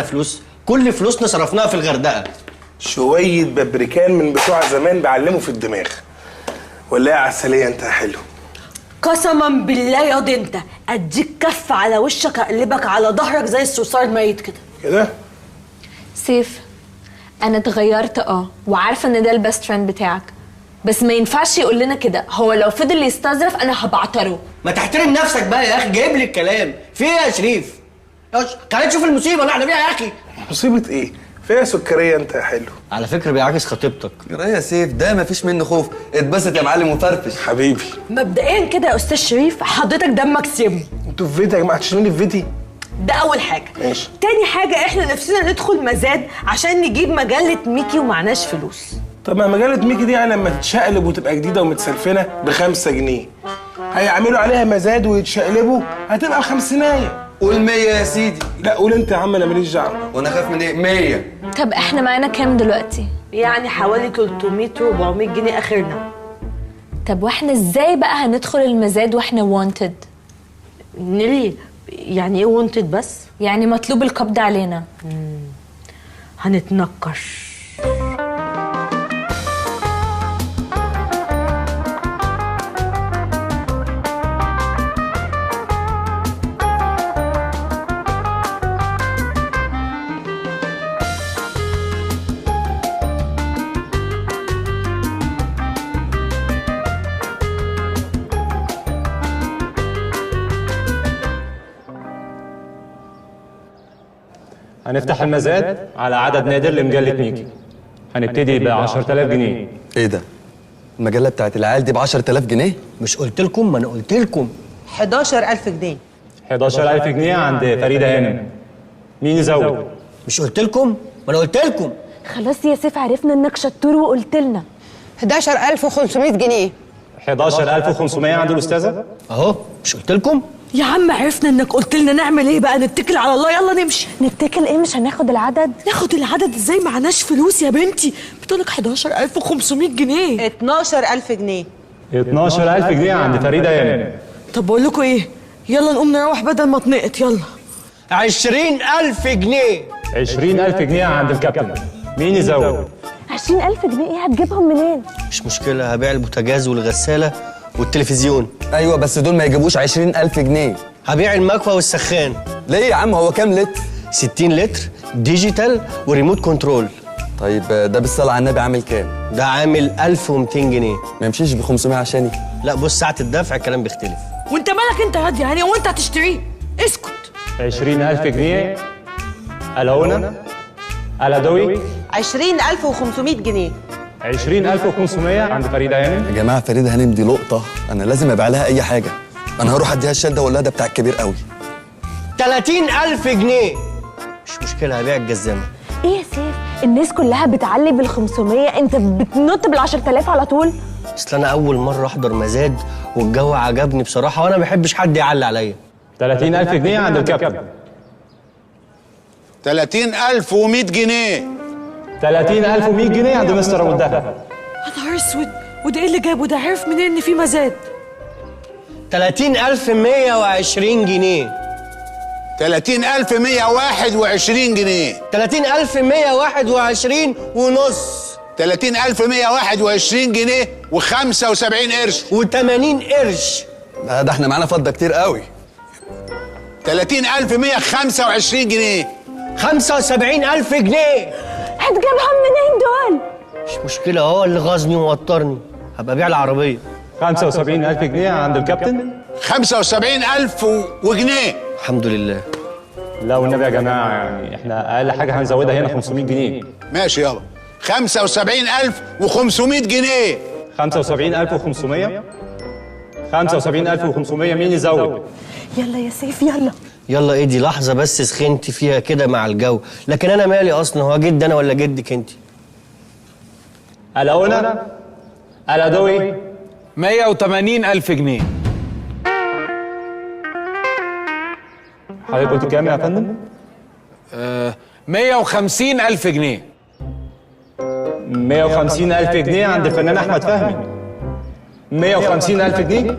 فلوس، كل فلوسنا صرفناها في الغردقه. شويه ببريكان من بتوع زمان بعلمه في الدماغ. ولا يا عسليه انت حلو. قسما بالله ياض انت اديك كف على وشك اقلبك على ظهرك زي الصرصار الميت كده. كده؟ سيف، انا اتغيرت وعارفه ان ده البيست فريند بتاعك، بس ما ينفعش يقول لنا كده. هو لو فضل يستظرف انا هبعتره. ما تحترم نفسك بقى يا اخي، جايب لي الكلام في ايه يا شريف؟ تعالى نشوف المصيبه اللي احنا فيها يا اخي. مصيبه ايه؟ فيها سكريه انت يا حلو. على فكره بيعاكس خطيبتك. يا سيف ده مفيش منه خوف، اتبسط يا معلم وفرفش حبيبي. مبدئيا كده يا استاذ شريف حضرتك دمك سم. انتوا في فيتي يا جماعه، هتشتموني في فيتي؟ ده اول حاجه. ماشي. تاني حاجه احنا نفسنا ندخل مزاد عشان نجيب مجله ميكي ومعناش فلوس. طب ما مجله ميكي دي يعني لما تتشقلب وتبقى جديده ومتسلفنه ب5 جنيه هيعملوا عليها مزاد ويتشقلبوا هتبقى بخمسينايه. قول 100 يا سيدي. لا قول انت يا عم، انا ماليش دعوه. وانا خايف من ايه؟ 100. طب احنا معانا كام دلوقتي؟ يعني حوالي 300 400 جنيه اخرنا. طب واحنا ازاي بقى هندخل المزاد واحنا وانتد؟ نيلي يعني ايه وانتد بس؟ يعني مطلوب القبض علينا. هنتنكش. هنفتح المزاد على عدد نادر لمجلة ميكي. هنبتدي ب 10000 جنيه. ايه ده؟ المجله بتاعت العيال دي ب 10000 جنيه؟ مش قلت لكم؟ ما انا قلت لكم 11000 جنيه. 11000 جنيه عند فريده هانم. مين يزود؟ مش قلت لكم؟ ما انا قلت لكم. خلاص يا سيف، عرفنا انك شطور وقلت لنا. 11500 جنيه. 11500 عند الاستاذه. اهو مش قلت لكم؟ يا عم عرفنا انك قلت لنا نعمل ايه بقى، نتكل على الله يلا نمشي. نتكل ايه؟ مش هناخد العدد؟ ناخد العدد ازاي؟ معناش فلوس يا بنتي. بتقولك 11500 جنيه. 12000 جنيه. 12000 جنيه عند فريده هانم. طب بقول لكم ايه، يلا نقوم نروح بدل ما اتنقط. يلا 20000 جنيه. 20000 جنيه عند الكابتن. مين يزود؟ 20000 جنيه ايه؟ هتجيبهم منين؟ مش مشكله، هبيع البوتاجاز والغساله والتلفزيون. ايوه بس دول ما يجيبوش 20000 جنيه. هبيع المكوى والسخان. ليه يا عم؟ هو كام لتر؟ 60 لتر ديجيتال وريموت كنترول. طيب ده بالصلاه على النبي عامل كام؟ ده عامل 1200 جنيه. ما يمشيش ب 500 عشاني؟ لا بص، ساعه الدفع الكلام بيختلف. وانت مالك انت هادي يعني؟ وانت هتشتريه؟ اسكت. 20000 جنيه الهونا الادوي. 20500 جنيه. 20500 عند فريده هانم. يا جماعه فريده هانم دي لقطه، انا لازم ابيع لها اي حاجه. انا هروح اديها الشال ده واقول لها ده بتاع الكبير قوي. 30000 جنيه. مش مشكله، هبيع الجزامه. ايه يا سيف؟ الناس كلها بتعلي بال 500، انت بتنط بال 10000 على طول؟ اصل انا اول مره احضر مزاد والجو عجبني بصراحه، وانا ما بحبش حد يعلي عليا. 30000 جنيه عند الكابتن. 30100 جنيه. 30100 جنيه عند مستر ابو الدهب. يا نهار اسود، وده ايه اللي جابه ده؟ عرف منين ان في مزاد؟ 30120 جنيه. 30121 جنيه. 30121 ونص. 30121 جنيه و75 قرش. و80 قرش. ده احنا معانا فضه كتير قوي. 30125 جنيه. 75000 جنيه. هتجيبهم منين دول؟ مش مشكله، هو اللي غاظني ووترني. هبقى ابيع العربيه. 75000 جنيه عند الكابتن. 75000 وجنيه. الحمد لله. لا والنبي يا جماعه، يعني احنا اقل حاجه هنزودها هنا 500 جنيه. ماشي يابا. 75500 جنيه. 75500. 75500. مين يزود؟ يلا يا سيف يلا. يلا ايه دي؟ لحظه بس سخنتي فيها كده مع الجو، لكن انا مالي اصلا؟ هو جد انا ولا جدك انت؟ الهونا الادوي. 180000 جنيه. حضرتك قلت كام يا فندم؟ 150000 جنيه. 150000 جنيه عند الفنان احمد فهمي. 150000 جنيه.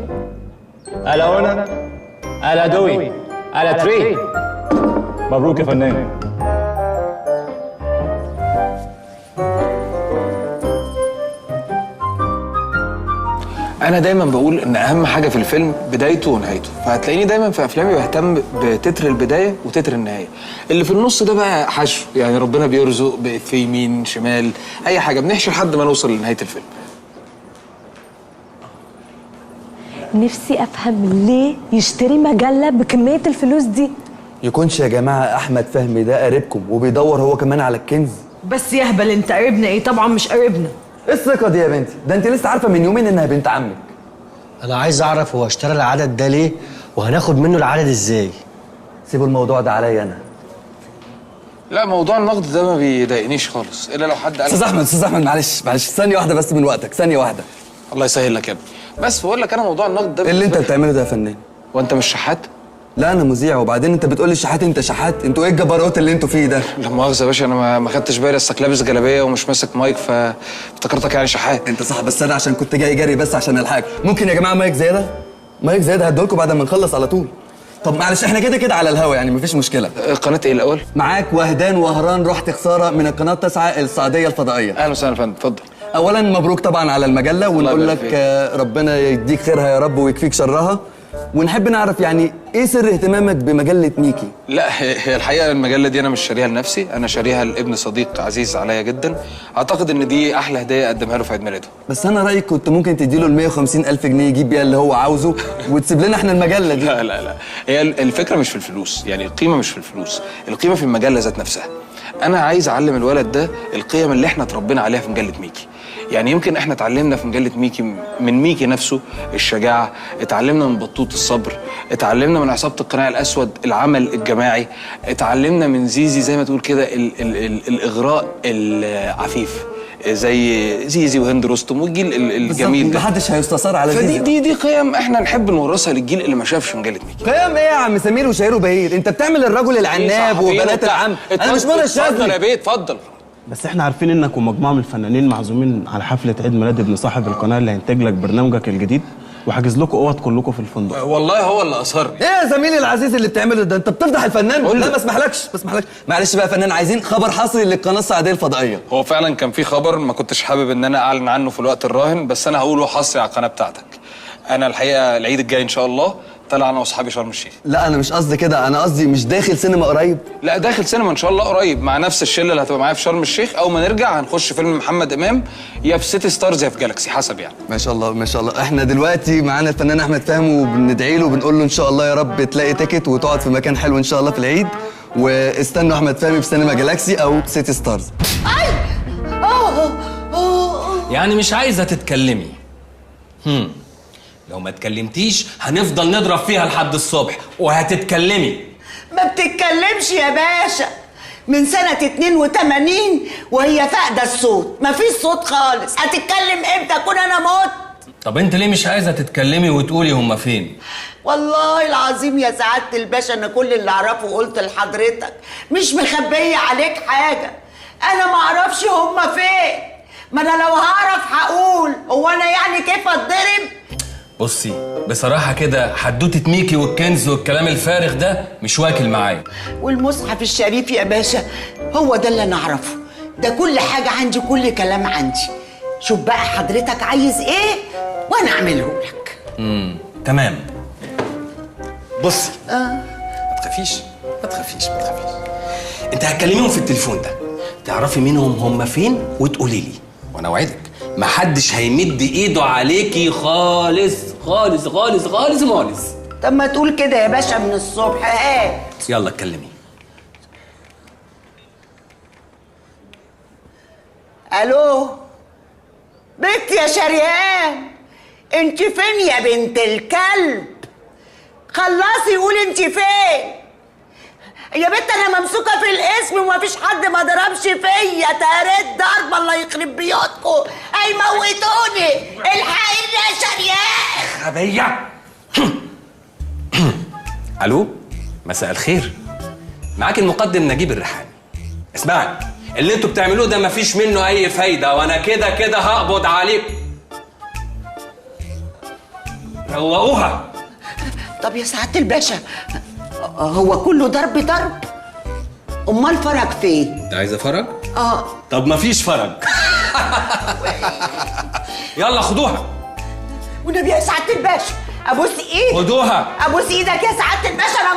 الهونا الادوي الاتري. مبروك يا فنان. انا دايما بقول ان اهم حاجه في الفيلم بدايته ونهايته، فهتلاقيني دايما في افلامي بهتم بتتر البدايه وتتر النهايه. اللي في النص ده بقى حشو، يعني ربنا بيرزق في يمين شمال اي حاجه، بنحشي لحد ما نوصل لنهايه الفيلم. نفسي افهم ليه يشتري مجله بكميه الفلوس دي. يكونش يا جماعه احمد فهمي ده قريبكم وبيدور هو كمان على الكنز؟ بس يهبل، انت قريبنا ايه؟ طبعا مش قريبنا. ايه الثقه دي يا بنتي؟ ده انت لسه عارفه من يومين انها بنت عمك. انا عايز اعرف هو اشترى العدد ده ليه وهناخد منه العدد ازاي. سيبوا الموضوع ده عليا انا. لا، موضوع النقد ده ما بيضايقنيش خالص، الا لو حد قال. استاذ احمد معلش ثانيه واحده بس من وقتك، ثانيه واحده. الله يسهل لك يا ابني. بس بقول لك انا موضوع النقد ده ايه اللي انت بتعمله ده يا فنان؟ وانت مش شحات؟ لا انا مذيع، وبعدين انت بتقول لي شحات؟ انت شحات؟ انتوا ايه الجبروت اللي انتوا فيه ده؟ لا مؤاخذه يا باشا، انا ما خدتش بالي، اصلك لابس جلابيه ومش ماسك مايك فافتكرتك يعني شحات. انت صح، بس انا عشان كنت جاي جري بس عشان الحاج. ممكن يا جماعه مايك زياده؟ مايك زياده هديهولكم بعد ما نخلص على طول. طب معلش احنا كده على الهوا يعني مفيش مشكله. قناه ايه الاول؟ معاك وهدان وهران رحت خساره من القناه 9 السعوديه الفضائيه. اهلا وسهلا يا فندم، اتفضل. اولا مبروك طبعا على المجله، ونقول لك ربنا يديك خيرها يا رب ويكفيك شرها. ونحب نعرف يعني ايه سر اهتمامك بمجله ميكي؟ لا، هي الحقيقه المجله دي انا مش شاريها لنفسي، انا شاريها لابن صديق عزيز عليا جدا. اعتقد ان دي احلى هديه اقدمها له في عيد ميلاده. بس انا رايي كنت ممكن تديله ال 150,000 جنيه يجيب بيها اللي هو عاوزه وتسيب لنا احنا المجله دي. لا، هي الفكره مش في الفلوس، يعني القيمه مش في الفلوس، القيمه في المجله ذات نفسها. انا عايز اعلم الولد ده القيم اللي احنا اتربينا عليها في مجله ميكي. يعني يمكن احنا اتعلمنا في مجله ميكي من ميكي نفسه الشجاعه، اتعلمنا من بطوط الصبر، اتعلمنا من عصابه القناع الاسود العمل الجماعي، اتعلمنا من زيزي زي ما تقول كده الاغراء العفيف زي زيزي وهند رستم والجيل الجميل ده. محدش هيستثار على زيزي. دي قيم احنا نحب نورثها للجيل اللي ما شافش مجله ميكي. قيم ايه يا عم سمير وشهير وبهير؟ انت بتعمل الرجل العناب وبنات العم. انا مش مرة الشاذلي. اتفضل يا بيه اتفضل. بس احنا عارفين انك ومجموعه من الفنانين معزومين على حفله عيد ميلاد ابن صاحب القناه اللي هينتج لك برنامجك الجديد، وحاجز لكم اوض كلكم في الفندق. والله هو اللي اصر. ايه يا زميلي العزيز اللي بتعمله ده؟ انت بتفضح الفنان. لا ما اسمحلكش. معلش بقى يا فنان، عايزين خبر حصري للقناه السعوديه الفضائيه. هو فعلا كان في خبر ما كنتش حابب ان انا اعلن عنه في الوقت الراهن، بس انا هقوله حصري على القناه بتاعتك. انا الحقيقه العيد الجاي ان شاء الله طلع انا واصحابي شرم الشيخ. لا انا مش قصدي كده، انا قصدي مش داخل سينما قريب. لا داخل سينما ان شاء الله قريب مع نفس الشله اللي هتبقى معايا في شرم الشيخ. اول ما نرجع هنخش فيلم محمد امام، يا في سيتي ستارز يا في جالاكسي حسب يعني. ما شاء الله ما شاء الله. احنا دلوقتي معانا الفنان احمد فهمي وبندعي له وبنقول له ان شاء الله يا رب تلاقي تيكت وتقعد في مكان حلو ان شاء الله في العيد، واستنوا احمد فهمي في سينما جالاكسي او سيتي ستارز. يعني مش عايزه تتكلمي؟ لو ما اتكلمتيش هنفضل نضرب فيها لحد الصبح، وهتتكلمي. ما بتتكلمش يا باشا من سنة 82 وهي فاقدة الصوت، مفيش صوت خالص. هتتكلم امتى اكون انا موت؟ طب انت ليه مش عايزه تتكلمي وتقولي هما فين؟ والله العظيم يا سعادة الباشا انا كل اللي اعرفه قلت لحضرتك، مش مخبية عليك حاجة. انا ما اعرفش هما فين، ما انا لو هعرف هقول. هو انا يعني كيف اتضرب؟ بصي بصراحه كده حدوته ميكي والكنز والكلام الفارغ ده مش واكل معايا. والمصحف الشريف يا باشا هو ده اللي انا اعرفه، ده كل حاجة عندي، كل كلام عندي. شوف بقى حضرتك عايز ايه وانا اعمله لك. تمام. بصي ما تخافيش. انت هتكلميهم في التليفون ده، تعرفي منهم هم فين وتقولي لي، وانا اوعدك محدش هيمد ايده عليكي خالص خالص خالص خالص خالص. طب ما تقول كده يا باشا من الصبح. هات يلا اتكلمي. الو بنت يا شريهان، انت فين يا بنت الكلب؟ خلصي قولي انت فين يا بنت. انا ممسوكه في الاسم ومفيش حد ما ضربش فيا، تهريت ضرب الله يخرب بيوتكم، هيموتوني. الحقيني يا شريان. غبيه. الو مساء الخير، معاك المقدم نجيب الريحاني. اسمعي، اللي انتوا بتعملوه ده مفيش منه اي فايده، وانا كده كده هقبض عليكم. روقوها. طب يا سعاده الباشا هو كله ضرب؟ امال فرج فين؟ انت عايزه فرج؟ طب مفيش فرج. يلا خدوها. والنبي يا سعاده الباشا ابوس ايدك. خدوها. ابوس ايدك يا سعاده الباشا، انا